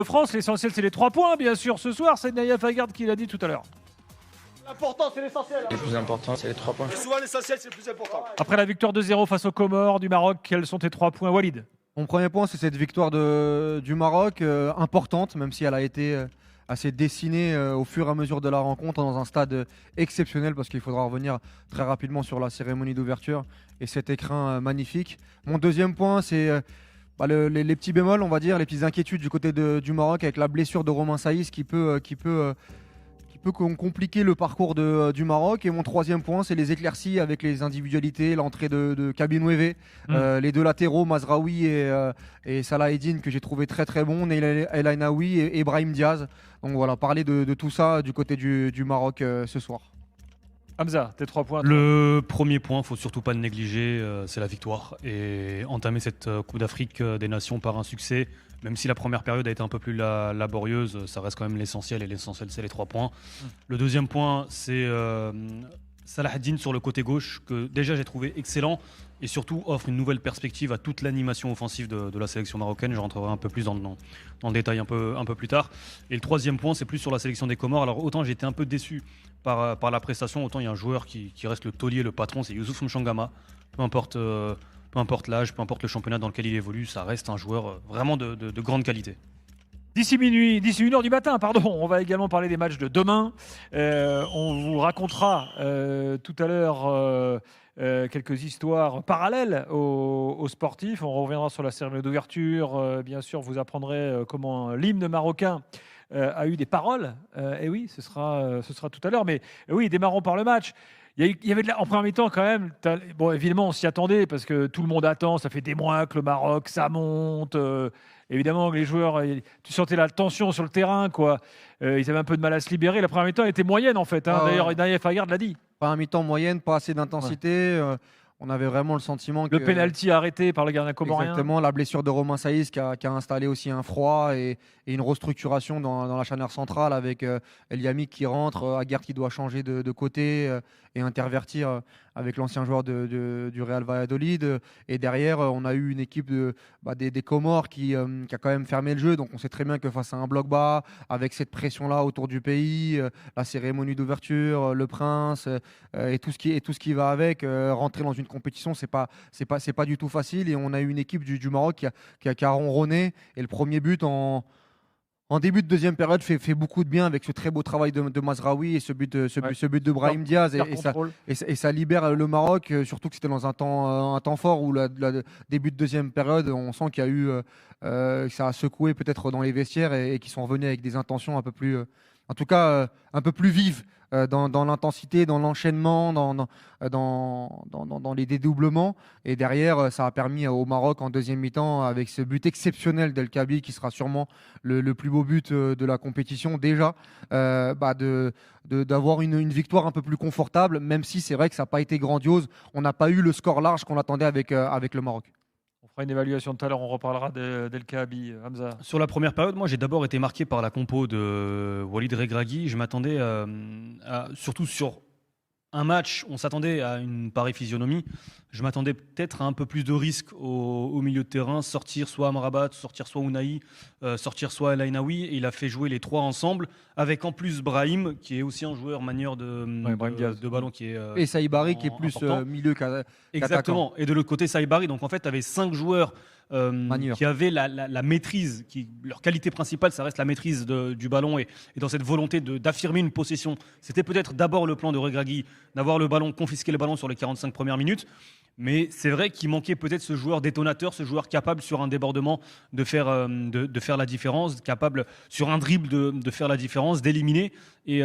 France, l'essentiel c'est les 3 points bien sûr ce soir, c'est Naïef Aguerd qui l'a dit tout à l'heure. L'important c'est l'essentiel. Le plus important c'est les 3 points. Et souvent l'essentiel c'est le plus important. Après la victoire 2-0 face aux Comores du Maroc, quels sont tes 3 points, Walid? Mon premier point, c'est cette victoire du Maroc, importante, même si elle a été assez dessinée au fur et à mesure de la rencontre dans un stade exceptionnel, parce qu'il faudra revenir très rapidement sur la cérémonie d'ouverture et cet écrin magnifique. Mon deuxième point, c'est les petits bémols, on va dire, les petites inquiétudes du côté du Maroc avec la blessure de Romain Saïs qui peut compliquer le parcours du Maroc. Et mon troisième point, c'est les éclaircies avec les individualités, l'entrée de Kaby Nueve, les deux latéraux, Mazraoui et Salah Eddine, que j'ai trouvé très très bons, Neil El Ainaoui et Brahim Diaz. Donc voilà, parler de tout ça du côté du Maroc ce soir. Hamza, tes 3 points. Toi. Le premier point, faut surtout pas le négliger, c'est la victoire. Et entamer cette Coupe d'Afrique des Nations par un succès, même si la première période a été un peu plus laborieuse, ça reste quand même l'essentiel. Et l'essentiel, c'est les 3 points. Le deuxième point, c'est Salah Eddine sur le côté gauche, que déjà j'ai trouvé excellent. Et surtout offre une nouvelle perspective à toute l'animation offensive de la sélection marocaine. Je rentrerai un peu plus dans le détail un peu plus tard. Et le troisième point, c'est plus sur la sélection des Comores. Alors autant j'ai été un peu déçu par la prestation, autant il y a un joueur qui reste le taulier, le patron, c'est Youssouf Mchangama. Peu importe l'âge, peu importe le championnat dans lequel il évolue, ça reste un joueur vraiment de grande qualité. D'ici 1h du matin, pardon, on va également parler des matchs de demain. On vous racontera tout à l'heure quelques histoires parallèles aux sportifs. On reviendra sur la cérémonie d'ouverture. Bien sûr, vous apprendrez comment l'hymne marocain a eu des paroles. Et oui, ce sera tout à l'heure. Mais oui, démarrons par le match. Il y avait en première mi-temps quand même. Bon, évidemment, on s'y attendait parce que tout le monde attend. Ça fait des mois que le Maroc, ça monte. Évidemment, les joueurs, tu sentais la tension sur le terrain, quoi. Ils avaient un peu de mal à se libérer. La première mi-temps était moyenne, en fait. D'ailleurs, Naïef Aguerd l'a dit. Pas un mi-temps moyenne, pas assez d'intensité. On avait vraiment le sentiment que... Le pénalty arrêté par le gardien comorien. Exactement, la blessure de Romain Saïs qui a installé aussi un froid et une restructuration dans la charnière centrale avec El Yamik qui rentre, Aguerd qui doit changer de côté et intervertir avec l'ancien joueur du Real Valladolid. Et derrière, on a eu une équipe des Comores qui a quand même fermé le jeu. Donc on sait très bien que face à un bloc bas, avec cette pression-là autour du pays, la cérémonie d'ouverture, le prince et tout ce qui va avec, rentrer dans une compétition, c'est pas du tout facile. Et on a eu une équipe du Maroc qui a ronronné. Et le premier but en début de deuxième période fait beaucoup de bien avec ce très beau travail de Mazraoui et ce but de Brahim Diaz et ça libère le Maroc, surtout que c'était dans un temps fort où la début de deuxième période, on sent qu'il y a eu ça a secoué peut-être dans les vestiaires et qu'ils sont revenus avec des intentions un peu plus en tout cas un peu plus vives dans l'intensité, dans l'enchaînement, dans les dédoublements. Et derrière, ça a permis au Maroc en deuxième mi-temps, avec ce but exceptionnel d'El Kaabi, qui sera sûrement le plus beau but de la compétition déjà, d'avoir une victoire un peu plus confortable, même si c'est vrai que ça n'a pas été grandiose. On n'a pas eu le score large qu'on attendait avec le Maroc. On fera une évaluation tout à l'heure, on reparlera d'El Kaabi. Hamza. Sur la première période, moi j'ai d'abord été marqué par la compo de Walid Regragui. Je m'attendais surtout sur un match, on s'attendait à une pareille physionomie. Je m'attendais peut-être à un peu plus de risque au milieu de terrain, sortir soit Amrabat, sortir soit Ounahi, sortir soit El Ainaoui. Et il a fait jouer les trois ensemble, avec en plus Brahim, qui est aussi un joueur manieur de ballon qui est et Saïbari qui est plus milieu qu'attaquant. Exactement. Et de l'autre côté, Saïbari. Donc en fait, tu avais 5 joueurs qui avaient la maîtrise, leur qualité principale, ça reste la maîtrise du ballon et dans cette volonté d'affirmer une possession. C'était peut-être d'abord le plan de Regragui, d'avoir le ballon, confisquer le ballon sur les 45 premières minutes. Mais c'est vrai qu'il manquait peut-être ce joueur détonateur, ce joueur capable sur un débordement de faire la différence, capable sur un dribble de faire la différence, d'éliminer. Et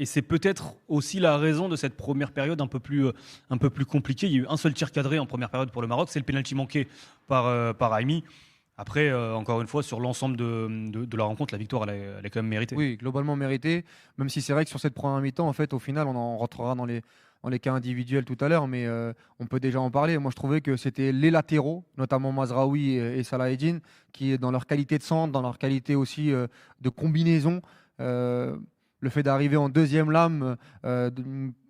c'est peut-être aussi la raison de cette première période un peu plus compliquée. Il y a eu un seul tir cadré en première période pour le Maroc, c'est le pénalty manqué par Haimi. Après, encore une fois, sur l'ensemble de la rencontre, la victoire, elle est quand même méritée. Oui, globalement méritée, même si c'est vrai que sur cette première mi-temps, en fait, au final, on en rentrera dans les cas individuels tout à l'heure, mais on peut déjà en parler. Moi, je trouvais que c'était les latéraux, notamment Mazraoui et Salah Eddine, qui, dans leur qualité de centre, dans leur qualité aussi de combinaison, le fait d'arriver en deuxième lame,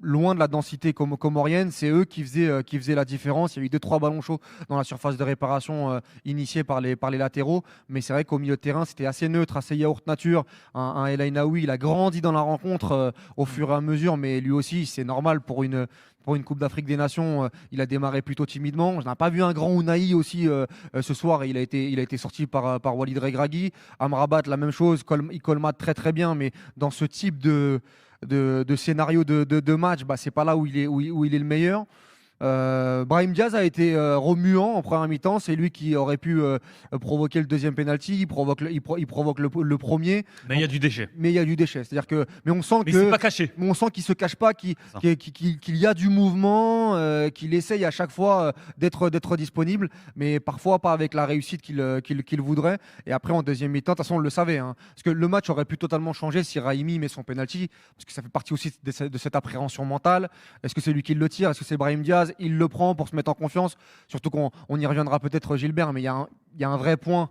loin de la densité comorienne, c'est eux qui faisaient la différence. Il y a eu 2-3 ballons chauds dans la surface de réparation initiée par les latéraux, mais c'est vrai qu'au milieu de terrain, c'était assez neutre, assez yaourt nature. Un El Ainaoui, il a grandi dans la rencontre au fur et à mesure, mais lui aussi, c'est normal pour une Coupe d'Afrique des Nations. Il a démarré plutôt timidement. Je n'ai pas vu un grand Ounahi aussi ce soir. Il a été sorti par Walid Regragui. Amrabat, la même chose. Il colmate très très bien, mais dans ce type de scénario de match, c'est pas là où il est le meilleur. Brahim Diaz a été remuant en première mi-temps. C'est lui qui aurait pu provoquer le deuxième penalty. Il provoque le premier. Mais il y a du déchet. C'est-à-dire que, mais on sent mais c'est pas caché. On sent qu'il se cache pas, qu'il y a du mouvement, qu'il essaye à chaque fois d'être disponible, mais parfois pas avec la réussite qu'il voudrait. Et après en deuxième mi-temps, de toute façon on le savait, parce que le match aurait pu totalement changer si Raimi met son penalty, parce que ça fait partie aussi de cette appréhension mentale. Est-ce que c'est lui qui le tire? Est-ce que c'est Brahim Diaz? Il le prend pour se mettre en confiance, surtout qu'on y reviendra peut-être, Gilbert, mais il y a un vrai point,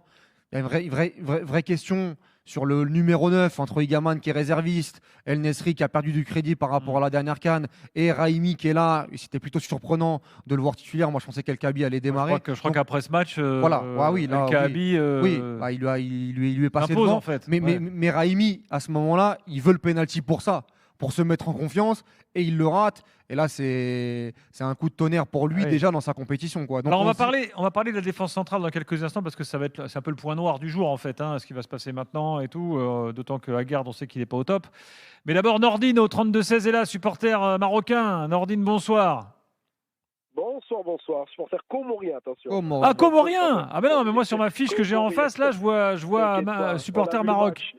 il y a une vraie question sur le numéro 9 entre Igaman qui est réserviste, El Nesri qui a perdu du crédit par rapport à la dernière CAN, et Raimi qui est là. C'était plutôt surprenant de le voir titulaire. Moi je pensais qu'El Kaabi allait démarrer. Je crois qu'après ce match, voilà. El Kaabi il lui est passé devant, en fait. Mais Raimi à ce moment-là, il veut le penalty pour ça, pour se mettre en confiance, et il le rate. Et là, c'est un coup de tonnerre pour lui déjà dans sa compétition, quoi. Donc alors on va parler de la défense centrale dans quelques instants, parce que c'est un peu le point noir du jour en fait, ce qui va se passer maintenant et tout. D'autant que Aguerd, on sait qu'il n'est pas au top. Mais d'abord Nordine au 32-16 est là, supporter marocain. Nordine, bonsoir. Bonsoir. Supporter comorien, attention. Comorien. Ah ben non, mais moi sur ma fiche que j'ai en face là, je vois supporter Maroc.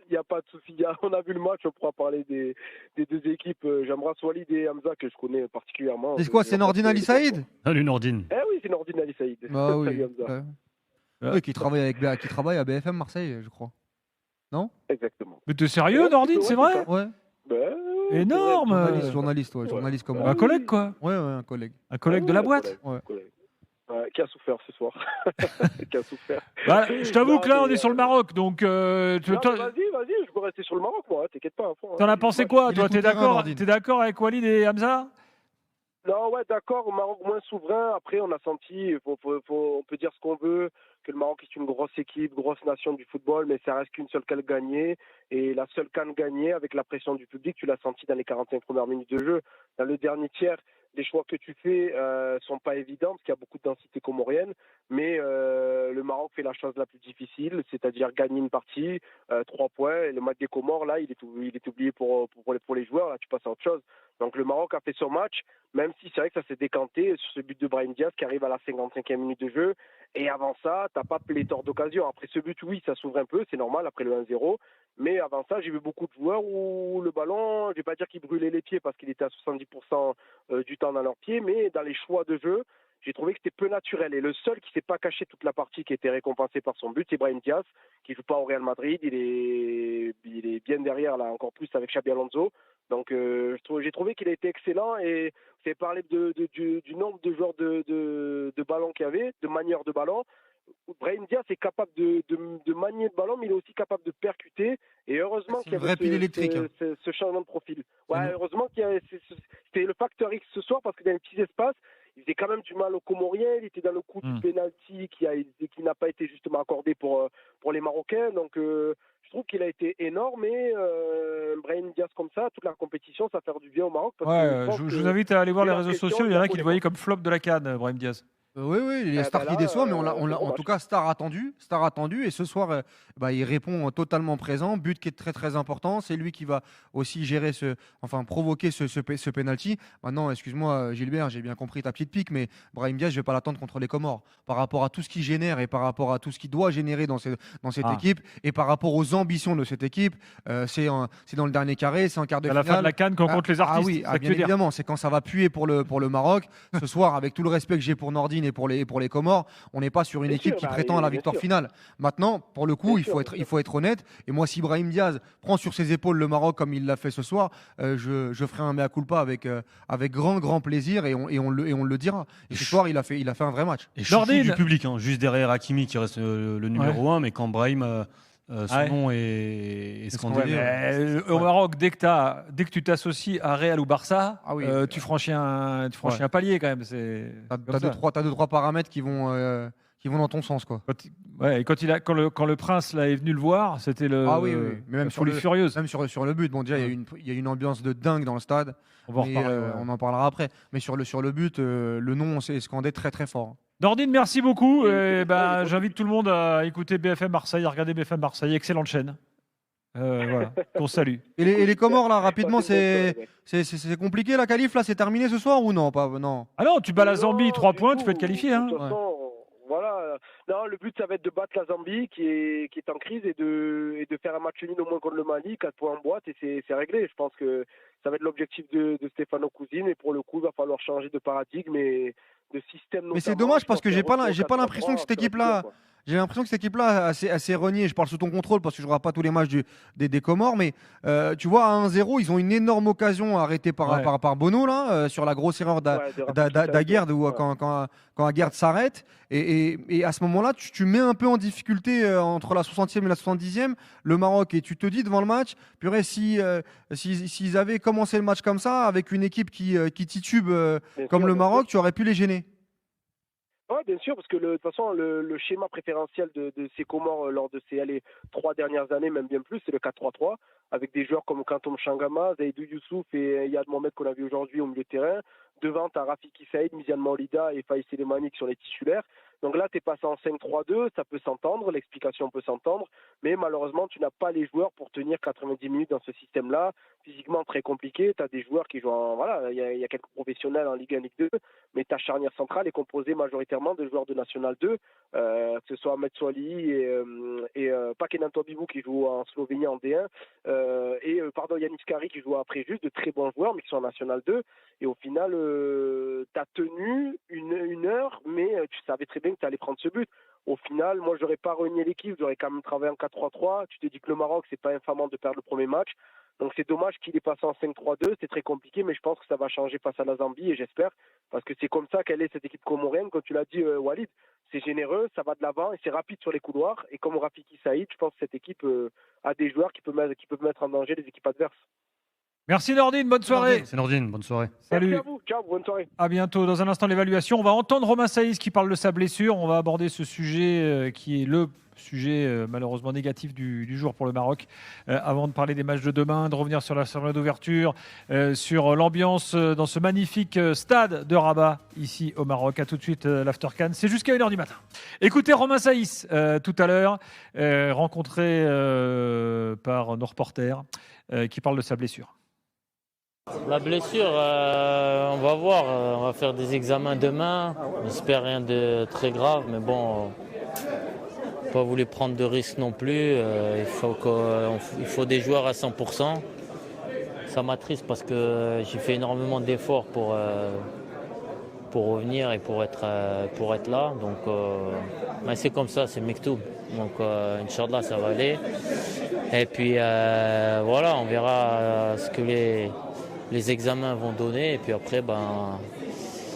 Il n'y a pas de souci. On a vu le match, on pourra parler des deux équipes. J'aimerais Walid et Hamza, que je connais particulièrement. C'est quoi, c'est Nordine Ali Saïd? Salut Nordine. Eh oui, c'est Nordine Ali Saïd. Bah oui. Salut Hamza. Oui, qui travaille à BFM Marseille, je crois. Non? Exactement. Mais t'es sérieux, Nordine, c'est vrai? Ouais. Énorme. Journaliste comme un collègue, quoi. Ouais, un collègue. Un collègue de la boîte. Qui a souffert ce soir. Qui a souffert. Je t'avoue que là, on est sur le Maroc, donc. Vas-y, je peux rester sur le Maroc, moi. T'inquiète pas. T'en as pensé quoi, toi? T'es d'accord avec Walid et Hamza? Non, ouais, d'accord. Au Maroc, moins souverain. Après, on a senti, on peut dire ce qu'on veut, que le Maroc est une grosse équipe, grosse nation du football, mais ça reste qu'une seule CAN gagnée. Et la seule CAN gagnée, avec la pression du public, tu l'as senti dans les 45 premières minutes de jeu. Dans le dernier tiers, les choix que tu fais sont pas évidents, parce qu'il y a beaucoup de densité comorienne, mais le Maroc fait la chose la plus difficile, c'est-à-dire gagner une partie, 3 points. Et le match des Comores, là, il est oublié pour les joueurs. Là, tu passes à autre chose. Donc le Maroc a fait son match, même si c'est vrai que ça s'est décanté sur ce but de Brahim Diaz qui arrive à la 55e minute de jeu. Et avant ça, t'as pas pléthore d'occasions. Après ce but, oui, ça s'ouvre un peu, c'est normal, après le 1-0. Mais avant ça, j'ai vu beaucoup de joueurs où le ballon, je vais pas dire qu'il brûlait les pieds parce qu'il était à 70% du temps dans leurs pieds, mais dans les choix de jeu, j'ai trouvé que c'était peu naturel. Et le seul qui s'est pas caché toute la partie, qui était récompensé par son but, c'est Brahim Diaz, qui joue pas au Real Madrid. Il est bien derrière, là, encore plus avec Xabi Alonso. Donc j'ai trouvé qu'il a été excellent. Et vous avez parlé du nombre de joueurs de ballons qu'il y avait, de manières de ballon. Brahim Diaz est capable de manier le ballon, mais il est aussi capable de percuter. Et heureusement qu'il y avait ce changement de profil. Ouais, heureusement c'était le facteur X ce soir, parce que dans les petits espaces, il faisait quand même du mal aux Comoriens. Il était dans le coup du penalty qui n'a pas été justement accordé pour les Marocains. Donc je trouve qu'il a été énorme. Et Brahim Diaz comme ça, toute la compétition, ça va faire du bien au Maroc. Je vous invite à aller voir les réseaux sociaux. Il y en a qui le voyaient comme flop de la CAN, Brahim Diaz. Oui, il est star qui déçoit, mais on l'a en tout cas star attendu. Et ce soir, il répond totalement présent. But qui est très très important. C'est lui qui va aussi provoquer ce penalty. Maintenant, excuse-moi Gilbert, j'ai bien compris ta petite pique, mais Brahim Diaz, je vais pas l'attendre contre les Comores. Par rapport à tout ce qu'il génère et par rapport à tout ce qu'il doit générer dans cette équipe et par rapport aux ambitions de cette équipe, c'est dans le dernier carré, c'est en quart de finale. À la fin de la CAN qu'on compte les artistes. Ah oui, bien évidemment, c'est quand ça va puer pour le Maroc. Ce soir, avec tout le respect que j'ai pour Nordine et pour les Comores, on n'est pas sur une équipe qui prétend à la victoire finale. Maintenant, pour le coup, il faut être honnête. Et moi, si Brahim Diaz prend sur ses épaules le Maroc comme il l'a fait ce soir, je ferai un mea culpa avec grand plaisir, et on le dira. Et ce soir, il a fait un vrai match. Et chouchou du public, juste derrière Hakimi qui reste le numéro 1, mais quand Brahim Son nom est scandaleux. Au Maroc, dès que tu t'associes à Real ou Barça, tu franchis un palier quand même. Tu as deux, trois paramètres qui vont dans ton sens, quoi. Et quand le prince là, est venu le voir, c'était le. Ah oui. Mais même furieuse. Même sur le but. Bon, déjà, il y a une ambiance de dingue dans le stade. On en parlera après. Mais sur le but, le nom s'est scandé très très fort. Nordine, merci beaucoup. J'invite tout le monde à écouter BFM Marseille, à regarder BFM Marseille. Excellente chaîne. Voilà, qu'on salue. Et les Comores, là, rapidement, c'est compliqué la qualif, là, c'est terminé ce soir ou non? Non. Ah non, tu bats la Zambie, 3 points, tu peux être qualifié. De toute façon, voilà. Non, le but, ça va être de battre la Zambie qui est en crise et de faire un match nul au moins contre le Mali, 4 points en boîte, et c'est réglé. Je pense que ça va être l'objectif de Stefano Cousine, et pour le coup, il va falloir changer de paradigme et de système. Mais c'est dommage parce que j'ai pas l'impression que cette équipe-là. J'ai l'impression que cette équipe-là assez reniée. Je parle sous ton contrôle parce que je ne regarde pas tous les matchs des Comores, mais tu vois, à 1-0, ils ont une énorme occasion arrêtée par Bono, là, sur la grosse erreur d'Aguerd, quand Aguerd s'arrête. Et à ce moment-là, tu mets un peu en difficulté entre la 60e et la 70e le Maroc. Et tu te dis devant le match, purée, s'ils avaient commencé le match comme ça, avec une équipe qui titube comme le Maroc, tu aurais pu les gêner. Oui, bien sûr, parce que de toute façon, le schéma préférentiel de ces Comores lors de ces 3 dernières années, même bien plus, c'est le 4-3-3, avec des joueurs comme Kantom Changama, Zaidou Youssouf et Yad Mohamed qu'on a vu aujourd'hui au milieu de terrain. Devant, tu as Rafiki Saïd, Miziane Maolida et Faïs Selemani qui sont les titulaires. Donc là, tu es passé en 5-3-2, ça peut s'entendre, l'explication peut s'entendre, mais malheureusement, tu n'as pas les joueurs pour tenir 90 minutes dans ce système-là. Physiquement, très compliqué. Tu as des joueurs qui jouent Voilà, il y a quelques professionnels en Ligue 1, Ligue 2, mais ta charnière centrale est composée majoritairement de joueurs de National 2, que ce soit Ahmed Souali et Pakenan Tobibou qui joue en Slovénie en D1, Yanis Kari qui joue après juste, de très bons joueurs, mais qui sont en National 2. Et au final, tu as tenu une heure, mais tu savais très bien que tu allais prendre ce but. Au final, moi, j'aurais pas renié l'équipe, j'aurais quand même travaillé en 4-3-3. Tu te dis que le Maroc, c'est pas infamant de perdre le premier match. Donc c'est dommage qu'il est passé en 5-3-2, c'est très compliqué, mais je pense que ça va changer face à la Zambie, et j'espère, parce que c'est comme ça qu'elle est, cette équipe comorienne. Comme tu l'as dit, Walid, c'est généreux, ça va de l'avant et c'est rapide sur les couloirs. Et comme Rafiki Saïd, je pense que cette équipe a des joueurs qui peuvent mettre en danger les équipes adverses. Merci Nordine, bonne soirée. C'est Nordine, bonne soirée. Salut. Merci à vous, ciao, bonne soirée. À bientôt. Dans un instant, l'évaluation. On va entendre Romain Saïs qui parle de sa blessure. On va aborder ce sujet qui est le sujet malheureusement négatif du jour pour le Maroc. Avant de parler des matchs de demain, de revenir sur la cérémonie d'ouverture, sur l'ambiance dans ce magnifique stade de Rabat, ici au Maroc. À tout de suite, l'After Can. C'est jusqu'à 1h du matin. Écoutez Romain Saïs tout à l'heure, rencontré par nos reporters, qui parle de sa blessure. La blessure, on va voir, on va faire des examens demain. J'espère rien de très grave, mais bon, pas voulu prendre de risques non plus. Il faut des joueurs à 100%. Ça m'attriste parce que j'ai fait énormément d'efforts pour revenir et pour être là. Donc, mais c'est comme ça, c'est Mektoub. Donc, Inch'Allah, ça va aller. Et puis, voilà, on verra ce que les examens vont donner, et puis après,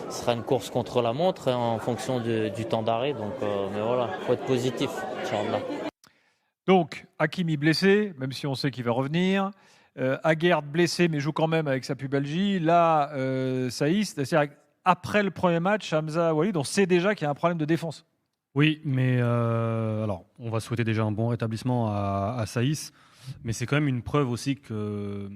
ce sera une course contre la montre en fonction du temps d'arrêt. Donc, mais voilà, il faut être positif, Inch'Allah. Donc, Hakimi blessé, même si on sait qu'il va revenir. Aguerd blessé, mais joue quand même avec sa pubalgie. Là, Saïs, c'est-à-dire après le premier match, Hamza Walid, on sait déjà qu'il y a un problème de défense. Oui, mais alors, on va souhaiter déjà un bon rétablissement à Saïs, mais c'est quand même une preuve aussi que...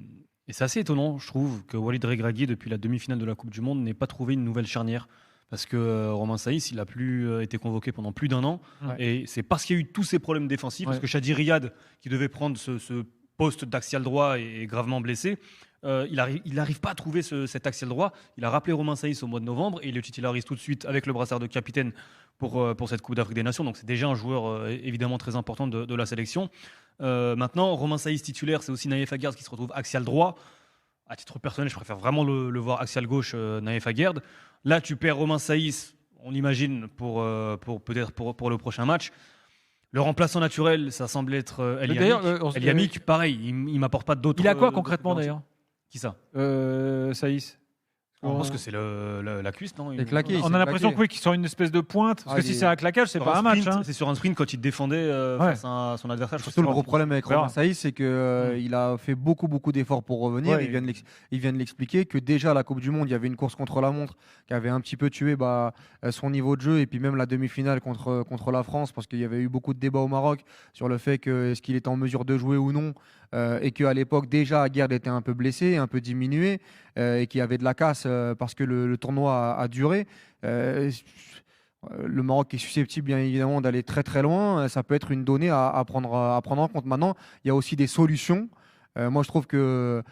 Et c'est assez étonnant, je trouve, que Walid Regragui, depuis la demi-finale de la Coupe du Monde, n'ait pas trouvé une nouvelle charnière. Parce que Romain Saïs, il n'a plus été convoqué pendant plus d'un an. Ouais. Et c'est parce qu'il y a eu tous ces problèmes défensifs, parce que Chadi Riyad, qui devait prendre ce poste d'axial droit, est gravement blessé. Il n'arrive pas à trouver cet axial droit. Il a rappelé Romain Saïs au mois de novembre et il le titularise tout de suite avec le brassard de capitaine pour cette Coupe d'Afrique des Nations. Donc c'est déjà un joueur évidemment très important de la sélection. Maintenant, Romain Saïs titulaire, c'est aussi Naïef Aguerd qui se retrouve axial droit. À titre personnel, je préfère vraiment le voir axial gauche, Naïef Aguerd. Là, tu perds Romain Saïs, on imagine, peut-être pour le prochain match. Le remplaçant naturel, ça semble être El Yamik. Pareil, il ne m'apporte pas d'autres... Il a quoi concrètement d'ailleurs ? Qui ça ? Saïs. Je pense que c'est la cuisse, non? claqué, On a l'impression qu'il sort une espèce de pointe. Parce que si c'est un claquage, c'est pas un match. C'est sur un sprint quand il défendait face à son adversaire. Surtout le gros problème avec Romain Saïs, c'est qu'il a fait beaucoup d'efforts pour revenir. Il vient de l'expliquer que déjà à la Coupe du Monde, il y avait une course contre la montre qui avait un petit peu tué son niveau de jeu, et puis même la demi-finale contre la France, parce qu'il y avait eu beaucoup de débats au Maroc sur le fait que est-ce qu'il était en mesure de jouer ou non. Et qu'à l'époque déjà Aguerd était un peu blessé, un peu diminué, et qu'il y avait de la casse parce que le tournoi a duré. Le Maroc est susceptible bien évidemment d'aller très très loin. Ça peut être une donnée à prendre en compte. Maintenant, il y a aussi des solutions. Moi je trouve que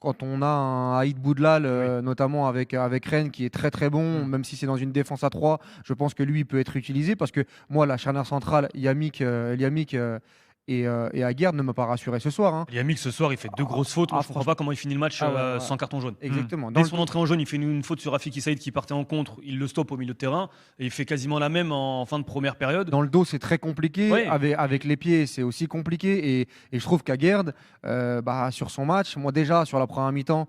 quand on a un Aïd Boudlal, notamment avec Rennes, qui est très très bon, même si c'est dans une défense à 3, je pense que lui il peut être utilisé, parce que moi la charnière centrale Yamik et Aguerd ne m'a pas rassuré ce soir. Hein. Yamik ce soir il fait 2 grosses fautes. Moi, je ne comprends pas comment il finit le match sans carton jaune. Exactement. Dès son entrée en jaune, il fait une faute sur Rafiki Saïd qui partait en contre. Il le stoppe au milieu de terrain et il fait quasiment la même en fin de première période. Dans le dos, c'est très compliqué. Ouais. Avec les pieds, c'est aussi compliqué. Et je trouve qu'Aguerd, sur son match, moi déjà sur la première mi-temps,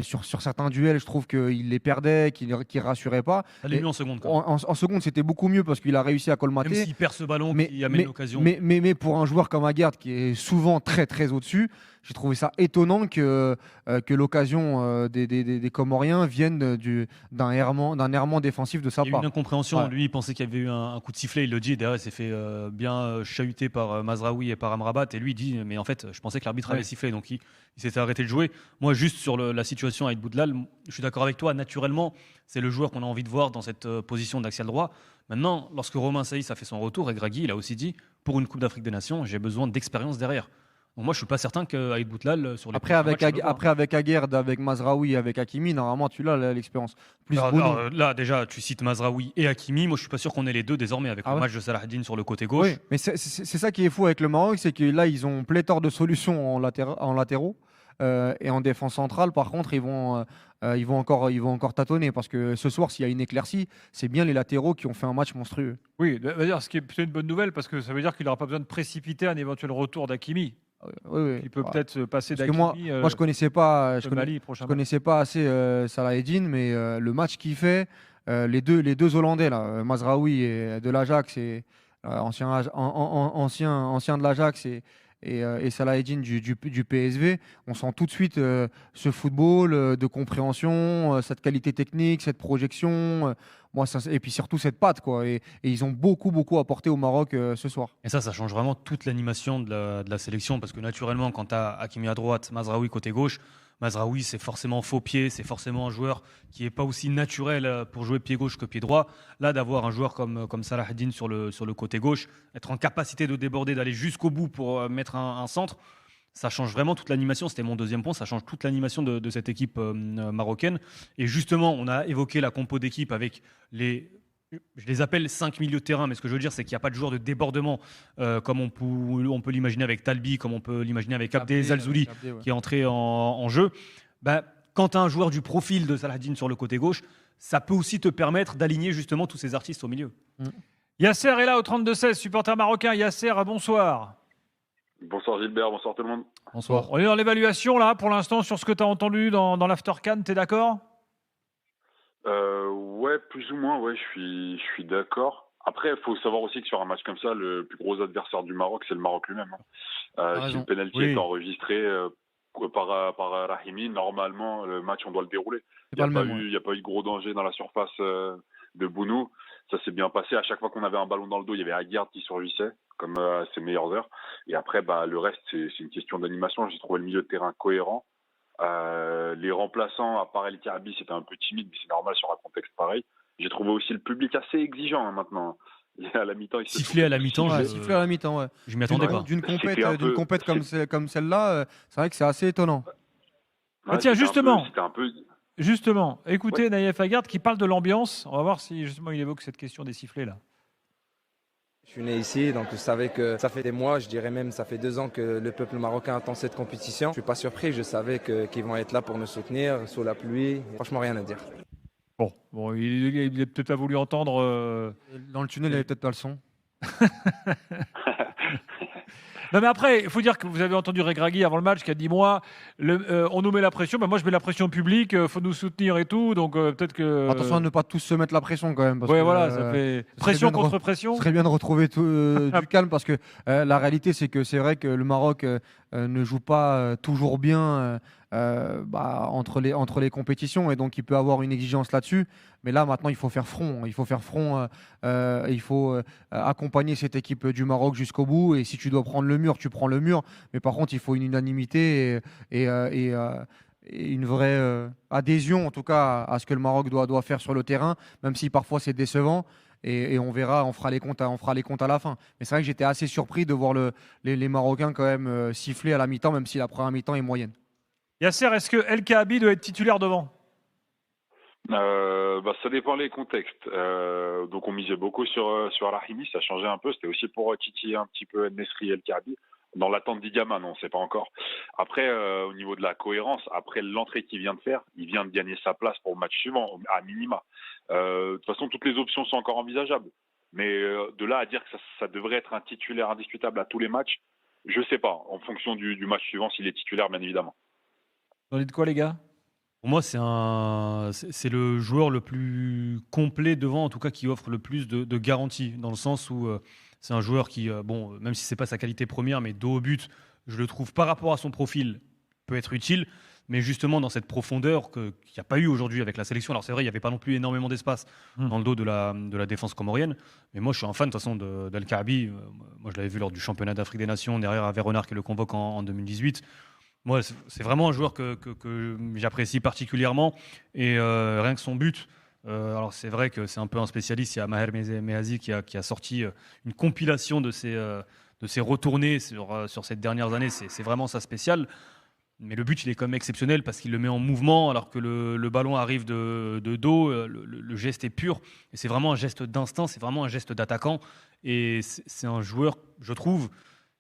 sur certains duels, je trouve qu'il les perdait, qu'il ne rassurait pas. Ça l'est mieux en seconde. En seconde, c'était beaucoup mieux parce qu'il a réussi à colmater. Même s'il perd ce ballon qui amène l'occasion. Mais pour un joueur comme Aguerd, qui est souvent très très au-dessus, j'ai trouvé ça étonnant que l'occasion des Comoriens vienne d'un errement défensif de sa part. Il y a eu une incompréhension. Ouais. Lui, il pensait qu'il y avait eu un coup de sifflet. Il le dit. Derrière, il s'est fait bien chahuter par Mazraoui et par Amrabat. Et lui, il dit mais en fait, je pensais que l'arbitre avait sifflé. Donc, il s'était arrêté de jouer. Moi, juste sur la situation avec Boudlal, je suis d'accord avec toi. Naturellement, c'est le joueur qu'on a envie de voir dans cette position d'axial droit. Maintenant, lorsque Romain Saïs a fait son retour, et Gragui, il a aussi dit pour une Coupe d'Afrique des Nations, j'ai besoin d'expérience derrière. Donc moi, je suis pas certain qu'Aïd Boudlal sur les après avec Aguerd, avec Mazraoui, avec Hakimi, normalement tu l'as l'expérience. Là déjà, tu cites Mazraoui et Hakimi. Moi, je suis pas sûr qu'on ait les deux désormais avec le match de Salah Eddine sur le côté gauche. Oui, mais c'est ça qui est fou avec le Maroc, c'est que là ils ont pléthore de solutions en latéraux. Et en défense centrale, par contre, ils vont encore tâtonner, parce que ce soir, s'il y a une éclaircie, c'est bien les latéraux qui ont fait un match monstrueux. Oui, ce qui est plutôt une bonne nouvelle, parce que ça veut dire qu'il n'aura pas besoin de précipiter un éventuel retour d'Hakimi. Oui. Il peut peut-être passer d'Hakimi. Moi, je connaissais pas assez Salah Eddine, mais le match qu'il fait, les deux Hollandais là, Mazraoui et de l'Ajax, ancien de l'Ajax et Salah Eddine du PSV, on sent tout de suite ce football de compréhension, cette qualité technique, cette projection, et puis surtout cette patte, quoi. Et ils ont beaucoup apporté au Maroc ce soir. Et ça change vraiment toute l'animation de la sélection, parce que naturellement, quand tu as Hakimi à droite, Mazraoui côté gauche, Mazraoui, c'est forcément faux pied, c'est forcément un joueur qui n'est pas aussi naturel pour jouer pied gauche que pied droit. Là, d'avoir un joueur comme Salah Eddine sur le côté gauche, être en capacité de déborder, d'aller jusqu'au bout pour mettre un centre, ça change vraiment toute l'animation. C'était mon deuxième point, ça change toute l'animation de cette équipe marocaine. Et justement, on a évoqué la compo d'équipe avec je les appelle 5 milieux de terrain, mais ce que je veux dire, c'est qu'il n'y a pas de joueur de débordement comme on peut l'imaginer avec Talbi, comme on peut l'imaginer avec Abdel Zalzouli, qui est entré en jeu. Quand tu as un joueur du profil de Salah Eddine sur le côté gauche, ça peut aussi te permettre d'aligner justement tous ces artistes au milieu. Yasser est là au 32-16, supporter marocain. Yasser, bonsoir. Bonsoir Gilbert, bonsoir tout le monde. Bonsoir. On est dans l'évaluation là pour l'instant sur ce que tu as entendu dans l'After-CAN, tu es d'accord ? Ouais, plus ou moins, ouais, je suis d'accord. Après, il faut savoir aussi que sur un match comme ça, le plus gros adversaire du Maroc, c'est le Maroc lui-même. Si le penalty est enregistré par Rahimi, normalement, le match, on doit le dérouler. Il n'y a pas eu de gros danger dans la surface de Bounou. Ça s'est bien passé. À chaque fois qu'on avait un ballon dans le dos, il y avait Aguerd qui surgissait, comme à ses meilleures heures. Et après, le reste, c'est une question d'animation. J'ai trouvé le milieu de terrain cohérent. Les remplaçants, à part El Kaabi, c'était un peu timide, mais c'est normal sur un contexte pareil. J'ai trouvé aussi le public assez exigeant maintenant. À la mi-temps, siffler à la mi-temps, ouais. Je m'y attendais pas. D'une compète comme celle-là, c'est vrai que c'est assez étonnant. Tiens, justement, écoutez Naïef Aguerd qui parle de l'ambiance. On va voir si justement il évoque cette question des sifflets là. Je suis né ici, donc je savais que ça fait des mois, je dirais même ça fait 2 ans que le peuple marocain attend cette compétition. Je suis pas surpris, je savais qu'ils vont être là pour nous soutenir sous la pluie. Franchement, rien à dire. Bon, il a peut-être pas voulu entendre. Dans le tunnel, il n'y avait peut-être pas le son. Non, mais après, il faut dire que vous avez entendu Regragui avant le match qui a dit moi, on nous met la pression. Moi, je mets la pression publique. Faut nous soutenir et tout. Donc peut-être que. Attention à ne pas tous se mettre la pression quand même. Parce voilà, ça fait pression contre pression. Ce serait bien de retrouver du calme parce que la réalité, c'est que c'est vrai que le Maroc ne joue pas toujours bien entre les compétitions et donc il peut avoir une exigence là-dessus. Mais là, maintenant, il faut faire front. Il faut faire front. Il faut accompagner cette équipe du Maroc jusqu'au bout. Et si tu dois prendre le mur, tu prends le mur. Mais par contre, il faut une unanimité et une vraie adhésion, en tout cas, à ce que le Maroc doit faire sur le terrain, même si parfois c'est décevant. Et on verra, on fera les comptes à la fin. Mais c'est vrai que j'étais assez surpris de voir les Marocains quand même siffler à la mi-temps, même si la première mi-temps est moyenne. Yasser, est-ce que El Kaabi doit être titulaire devant ? Ça dépend les contextes. Donc on misait beaucoup sur Rahimi, ça changeait un peu. C'était aussi pour titiller un petit peu Nesri et El Kaabi. Dans l'attente d'Igama, non, c'est pas encore. Après, au niveau de la cohérence, après l'entrée qu'il vient de faire, il vient de gagner sa place pour le match suivant, à minima. De toute façon, toutes les options sont encore envisageables. Mais de là à dire que ça devrait être un titulaire indiscutable à tous les matchs, je sais pas. En fonction du match suivant, s'il est titulaire, bien évidemment. Vous en dites quoi, les gars ? Pour moi, c'est le joueur le plus complet devant, en tout cas qui offre le plus de garanties, dans le sens où c'est un joueur qui, même si c'est pas sa qualité première, mais dos au but, je le trouve par rapport à son profil, peut être utile, mais justement dans cette profondeur qu'il n'y a pas eu aujourd'hui avec la sélection. Alors c'est vrai, il n'y avait pas non plus énormément d'espace dans le dos de la défense comorienne, mais moi je suis un fan de toute façon d'El Kaabi. Moi je l'avais vu lors du championnat d'Afrique des Nations, derrière Hervé Renard qui le convoque en 2018. Moi, c'est vraiment un joueur que j'apprécie particulièrement. Et rien que son but, alors c'est vrai que c'est un peu un spécialiste. Il y a Maher Mehazi qui a sorti une compilation de ses retournées sur ces dernières années. C'est vraiment ça spécial. Mais le but, il est quand même exceptionnel parce qu'il le met en mouvement alors que le ballon arrive de dos. Le geste est pur. Et c'est vraiment un geste d'instinct, c'est vraiment un geste d'attaquant. Et c'est un joueur, je trouve,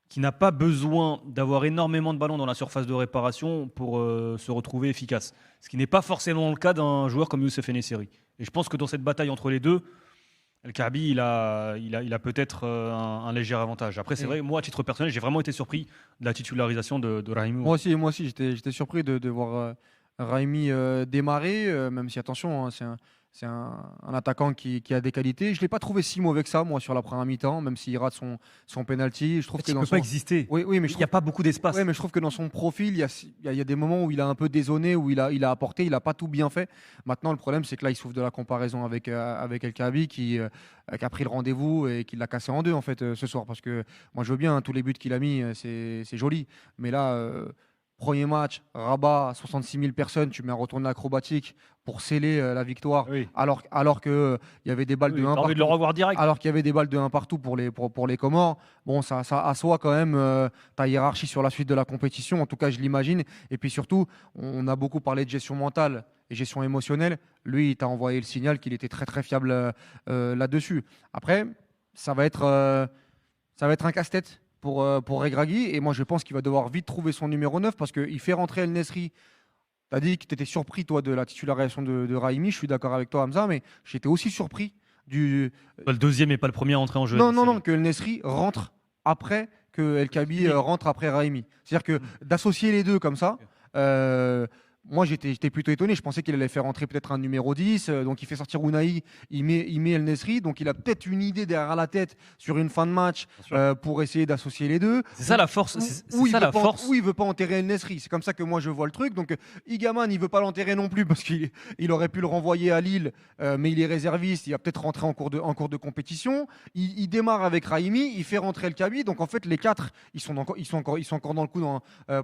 qui n'a pas besoin d'avoir énormément de ballons dans la surface de réparation pour se retrouver efficace. Ce qui n'est pas forcément le cas d'un joueur comme Youssef Enesiri. Et je pense que dans cette bataille entre les deux, El Kaabi, il a peut-être un léger avantage. Après, c'est vrai, moi, à titre personnel, j'ai vraiment été surpris de la titularisation de Rahimi. Moi aussi j'étais surpris de voir Rahimi démarrer, même si, attention, hein, c'est un attaquant qui a des qualités. Je ne l'ai pas trouvé si mauvais que ça, moi, sur la première mi-temps, même s'il rate son penalty. Je trouve il ne peut pas exister. Oui, mais il n'y a pas beaucoup d'espace. Oui, mais je trouve que dans son profil, il y a des moments où il a un peu dézonné, où il a apporté, il n'a pas tout bien fait. Maintenant, le problème, c'est que là, il souffre de la comparaison avec El Kaabi qui a pris le rendez-vous et qui l'a cassé en deux, en fait, ce soir. Parce que moi, je veux bien, tous les buts qu'il a mis, c'est joli. Mais là... Premier match, Rabat, 66 000 personnes, tu mets un retourné acrobatique pour sceller la victoire, alors qu'il y avait des balles de 1 partout. De le revoir direct. Alors qu'il y avait des balles de 1 partout pour les Comores. Bon, ça assoit quand même ta hiérarchie sur la suite de la compétition. En tout cas, je l'imagine. Et puis surtout, on a beaucoup parlé de gestion mentale et gestion émotionnelle. Lui, il t'a envoyé le signal qu'il était très très fiable là-dessus. Après, ça va être un casse-tête pour Regragui, et moi je pense qu'il va devoir vite trouver son numéro 9 parce qu'il fait rentrer El Nesri. Tu as dit que tu étais surpris toi de la titularisation de Rahimi, je suis d'accord avec toi Hamza, mais j'étais aussi surpris le deuxième et pas le premier à entrer en jeu. Non, que El Nesri rentre après que El Kaabi rentre après Rahimi. C'est-à-dire que d'associer les deux comme ça, moi j'étais plutôt étonné, je pensais qu'il allait faire rentrer peut-être un numéro 10, donc il fait sortir Ounahi, il met El Nesri, donc il a peut-être une idée derrière la tête sur une fin de match pour essayer d'associer les deux. C'est ça la force. Ou il veut pas enterrer El Nesri, c'est comme ça que moi je vois le truc. Donc Igaman il veut pas l'enterrer non plus parce qu'il aurait pu le renvoyer à Lille, mais il est réserviste, il va peut-être rentrer en cours de compétition. Il démarre avec Rahimi, il fait rentrer El Kaabi, donc en fait les quatre ils sont encore dans le coup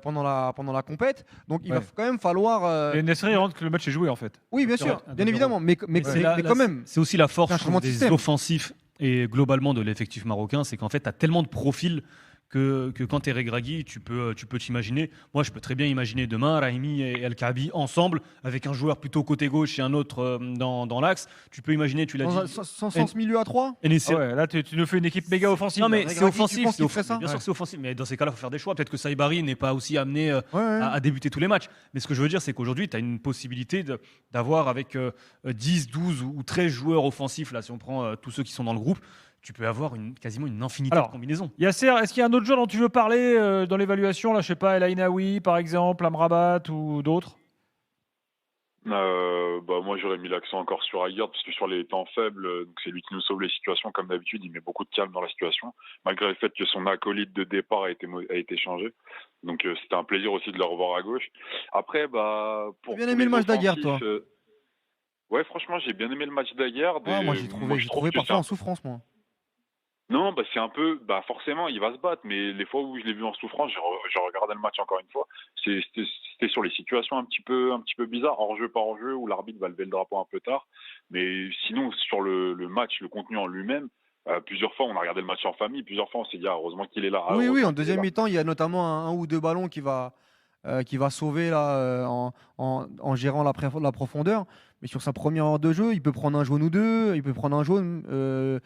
pendant la compète, donc il va quand même falloir. Et Nesri rentre que le match est joué en fait. Oui, bien sûr, bien évidemment, mais quand même. C'est aussi la force des offensifs et globalement de l'effectif marocain, c'est qu'en fait, tu as tellement de profils que quand tu es Regragui, tu peux t'imaginer. Moi, je peux très bien imaginer demain Rahimi et El Kaabi ensemble, avec un joueur plutôt côté gauche et un autre dans l'axe. Tu peux imaginer, tu l'as dit. Sans milieu à 3 là, tu nous fais une équipe méga offensive. Non, mais c'est offensif. Bien sûr que c'est offensif. Mais dans ces cas-là, il faut faire des choix. Peut-être que Saibari n'est pas aussi amené à débuter tous les matchs. Mais ce que je veux dire, c'est qu'aujourd'hui, tu as une possibilité d'avoir avec 10, 12 ou 13 joueurs offensifs, là, si on prend tous ceux qui sont dans le groupe. tu peux avoir quasiment une infinité de combinaisons. Yasser, est-ce qu'il y a un autre joueur dont tu veux parler dans l'évaluation là, je sais pas, El Ainaoui par exemple, Amrabat ou d'autres? Moi j'aurais mis l'accent encore sur Aguerd parce que sur les temps faibles, donc c'est lui qui nous sauve les situations comme d'habitude, il met beaucoup de calme dans la situation malgré le fait que son acolyte de départ a été changé. Donc c'était un plaisir aussi de le revoir à gauche. Après J'ai bien aimé le match d'Aguerd, toi. Ouais, franchement, j'ai bien aimé le match d'Aguerd. Moi j'ai trouvé parfois en souffrance, moi. Non, c'est un peu, forcément, il va se battre, mais les fois où je l'ai vu en souffrance, j'ai regardé le match encore une fois. C'était sur les situations un petit peu bizarres, hors-jeu, pas hors-jeu, où l'arbitre va lever le drapeau un peu tard. Mais sinon, sur le match, le contenu en lui-même, plusieurs fois, on a regardé le match en famille, plusieurs fois, on s'est dit, heureusement qu'il est là. Oui, en deuxième mi-temps, il y a notamment un ou deux ballons qui va sauver là, en gérant la profondeur. Mais sur sa première heure de jeu, il peut prendre un jaune ou deux, il peut prendre un jaune.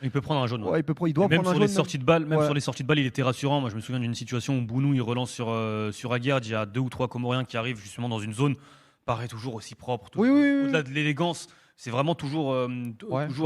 Il peut prendre un jaune. Ouais, il doit prendre un jaune. Même sur les sorties de balle, il était rassurant. Moi, je me souviens d'une situation où Bounou il relance sur Aguerd. Il y a 2 ou 3 Comoriens qui arrivent justement dans une zone, paraît toujours aussi propre. Au-delà de l'élégance, c'est vraiment toujours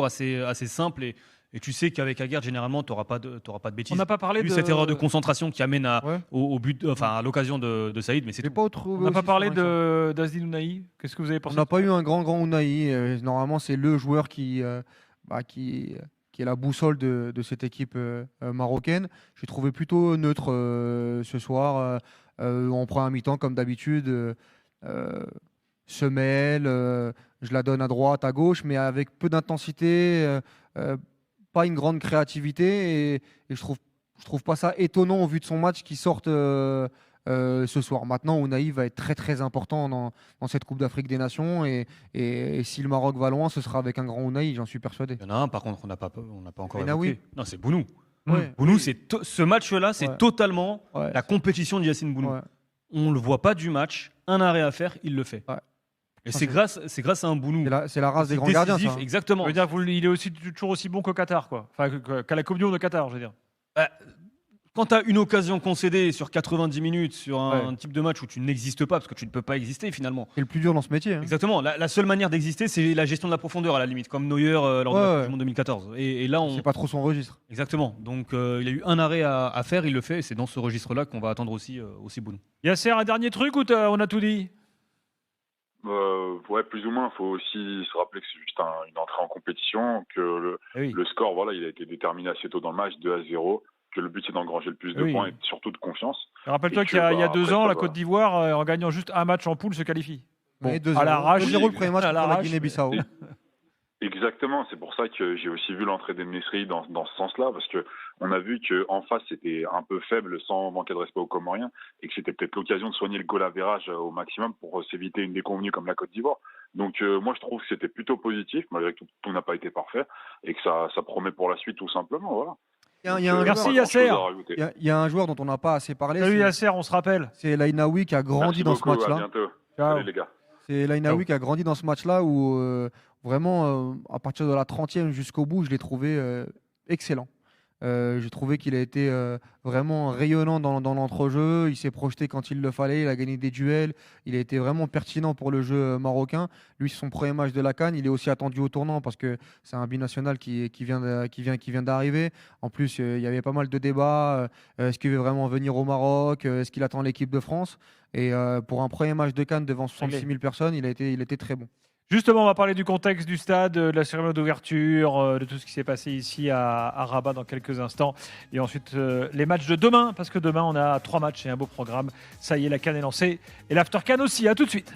assez simple. Et tu sais qu'avec Aguerd, généralement, tu n'auras pas de bêtises. On n'a pas parlé de cette erreur de concentration qui amène au but, à l'occasion de Saïd, mais c'est pas autre. On n'a pas parlé d'Azdine Ounahi. Qu'est-ce que vous avez pensé? On n'a pas eu un grand Ounahi. Normalement, c'est le joueur qui est la boussole de cette équipe marocaine. J'ai trouvé plutôt neutre ce soir. On prend un mi-temps comme d'habitude. Semelle, je la donne à droite, à gauche, mais avec peu d'intensité. Pas une grande créativité et je trouve pas ça étonnant au vu de son match qui sorte ce soir. Maintenant, Ounahi va être très très important dans cette Coupe d'Afrique des Nations et si le Maroc va loin, ce sera avec un grand Ounahi, j'en suis persuadé. Il y en a un par contre, on n'a pas encore évoqué. Oui. Non, c'est Bounou. Bounou, ce match-là, c'est totalement la compétition de Yacine Bounou. On le voit pas du match, un arrêt à faire, il le fait. Et c'est grâce à un Bounou. C'est la race des grands gardiens, ça. Exactement. Je veux dire, il est toujours aussi bon qu'au Qatar, quoi. Enfin, qu'à la Coupe du Monde de Qatar, je veux dire. Quand tu as une occasion concédée sur 90 minutes, sur un type de match où tu n'existes pas, parce que tu ne peux pas exister finalement. C'est le plus dur dans ce métier. Hein. Exactement. La seule manière d'exister, c'est la gestion de la profondeur, à la limite, comme Neuer lors de la Coupe du Monde 2014. Et là, c'est pas trop son registre. Exactement. Donc, il a eu un arrêt à faire, il le fait. Et c'est dans ce registre-là qu'on va attendre aussi Bounou. Yasser, un dernier truc ou on a tout dit? Plus ou moins. Il faut aussi se rappeler que c'est juste une entrée en compétition, que le score, il a été déterminé assez tôt dans le match, 2-0, que le but c'est d'engranger le plus de points et surtout de confiance. Rappelle-toi qu'il y a 2 ans, la Côte d'Ivoire, en gagnant juste un match en poule, se qualifie. À l'arrache. 0 le premier match contre la Guinée-Bissau. Exactement, c'est pour ça que j'ai aussi vu l'entrée d'En-Nesyri dans ce sens-là, parce que on a vu qu'en face c'était un peu faible sans manquer de respect aux Comoriens, et que c'était peut-être l'occasion de soigner le goal average au maximum pour s'éviter une déconvenue comme la Côte d'Ivoire. Donc moi je trouve que c'était plutôt positif, malgré que tout n'a pas été parfait, et que ça promet pour la suite tout simplement. Voilà. Merci Yasser. Il y a un joueur dont on n'a pas assez parlé. Salut Yasser, on se rappelle. C'est El Ainaoui qui a grandi dans ce match-là. À bientôt. Ciao. Salut les gars. C'est El Ainaoui qui a grandi dans ce match-là où vraiment, à partir de la 30e jusqu'au bout, je l'ai trouvé excellent. J'ai trouvé qu'il a été vraiment rayonnant dans l'entrejeu. Il s'est projeté quand il le fallait. Il a gagné des duels. Il a été vraiment pertinent pour le jeu marocain. Lui, c'est son premier match de la CAN. Il est aussi attendu au tournant parce que c'est un binational qui vient d'arriver. En plus, il y avait pas mal de débats. Est-ce qu'il veut vraiment venir au Maroc? Est-ce qu'il attend l'équipe de France? Et pour un premier match de CAN devant 66 000 personnes, il a été très bon. Justement, on va parler du contexte du stade, de la cérémonie d'ouverture, de tout ce qui s'est passé ici à Rabat dans quelques instants. Et ensuite, les matchs de demain, parce que demain, on a 3 matchs et un beau programme. Ça y est, la CAN est lancée. Et l'After CAN aussi. À tout de suite.